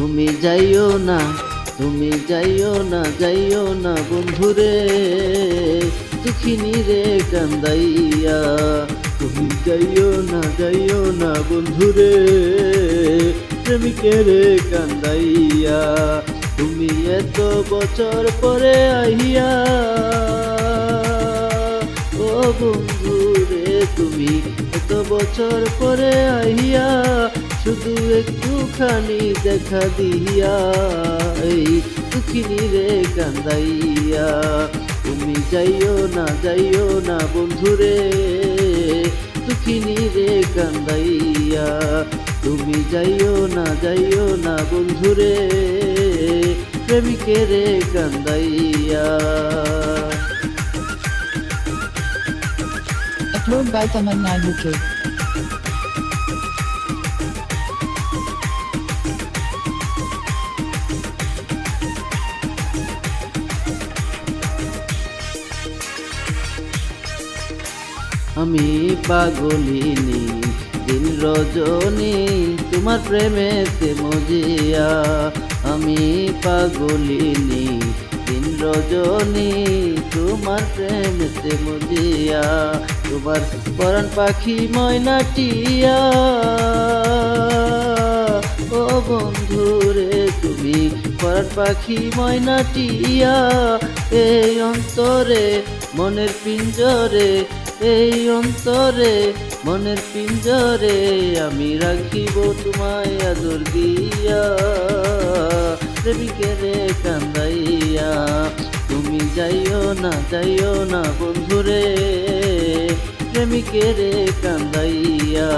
তুমি যাইও না, তুমি যাইও না, যাইও না বন্ধুরে দুঃখিনী রে কান্দাইয়া। তুমি যাইও না, যাইও না বন্ধুরে প্রেমিকের কান্দাইয়া। তুমি এত বছর পরে আইয়া ও বন্ধুরে, তুমি এত বছর পরে আইয়া শুধু একটুখানি দেখা দিয়া এই দুঃখিনী রে কান্দাইয়া। তুমি যাইও না, যাইও না বন্ধুরে দুঃখিনী রে কান্দাইয়া। তুমি যাইও না, যাইও না বন্ধুরে প্রেমিকের কান্দাইয়া। Upload by Tamanna UK. আমি পাগলিনী দিন রজনী তোমার প্রেমেতে মজিয়া। আমি পাগলিনী দিন রজনী তোমার প্রেমেতে মজিয়া। তোমার পরাণ পাখি ময়নাটিয়া ও বন্ধুরে, তুমি পরাণ পাখি ময়নাটিয়া এই অন্তরে মনের পিঞ্জরে, এই অন্তরে মনের পিঞ্জরে আমি রাখিব তোমায় আদর দিয়া প্রেমিকের কান্দাইয়া। তুমি যাইও না, যাইও না বন্ধুরে প্রেমিকের কান্দাইয়া।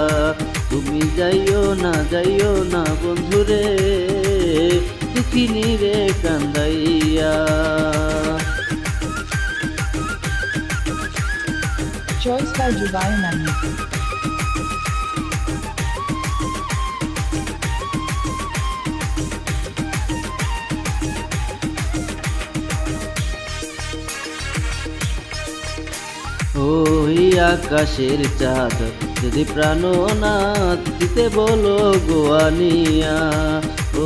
তুমি যাইও না, যাইও না বন্ধুরে দুঃখিনী রে কান্দাইয়া। Choice by Jubai Nani. ওই আকাশের চাঁদ যদি প্রাণনাথ দিতে বলো গোয়ানিয়া।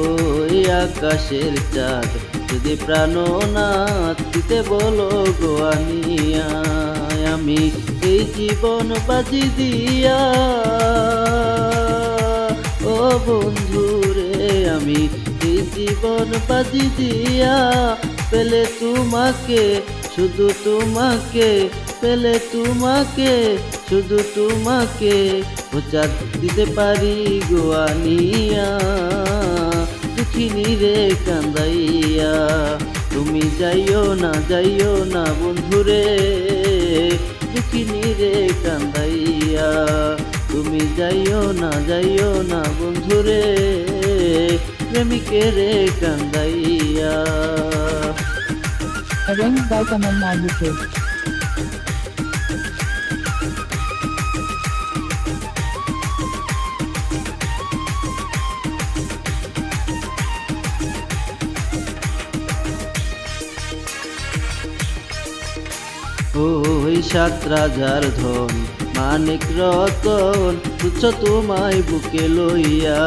ওই আকাশের চাঁদ যদি প্রাণনাথ দিতে বলো গোয়ানিয়া। আমি এই জীবন বাজি দিয়া ও বন্ধুরে, আমি এই জীবন বাজি দিয়া পেলে তোমাকে, শুধু তোমাকে, পেলে তোমাকে, শুধু তোমাকে প্রচার দিতে পারি গোয়ানিয়া দুঃখিনী রে কান্দাইয়া। তুমি যাইও না, যাইও না বন্ধুরে দুঃখিনী রে কান্দাইয়া। তুমি যাইও না, যাইও না বন্ধুরে প্রেমিকের কান্দাইয়া। Arranged by Tamanna UK. ওই 7 রাজার ধন মানিক রতন তুচ্ছ তোমায় বুকে লইয়া।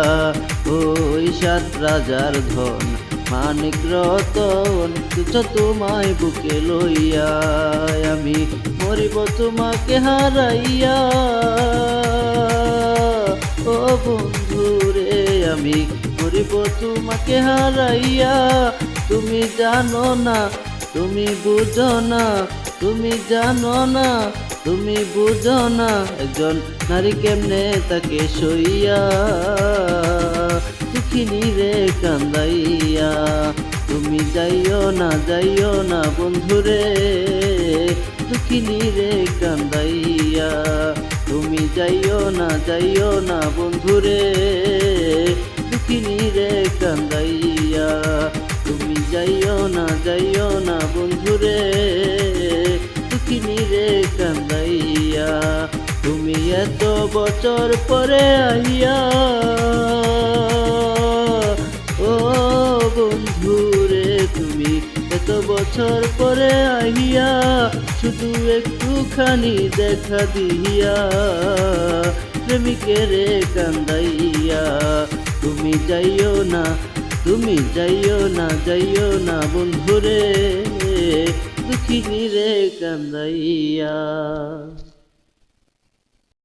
ওই 7 রাজার ধন মানিক রতন তুচ্ছ তোমায় বুকে লইয়া। আমি মরিব তোমাকে হারাইয়া ও বন্ধুরে, আমি মরিব তোমাকে হারাইয়া। তুমি জানো না, তুমি বুঝো না, তুমি জানো না, তুমি বুঝো না একজন নারী কেমনে তাকে সইয়া দুঃখিনী রে কান্দাইয়া। তুমি যাইও না, যাইও না বন্ধুরে দুঃখিনী রে কান্দাইয়া। তুমি যাইও না, যাইও না বন্ধুরে দুঃখিনী রে কান্দাইয়া। তুমি যাইও না, যাইও না বন্ধুরে দুঃখিনী রে কান্দাইয়া। তুমি এত বছর পরে আইয়া ও বন্ধুরে, তুমি এত বছর পরে আইয়া শুধু একটুখানি দেখা দিয়া প্রেমিকের কান্দাইয়া। তুমি যাইও না, তুমি যাইও না বন্ধুরে দুঃখিনী রে কান্দাইয়া।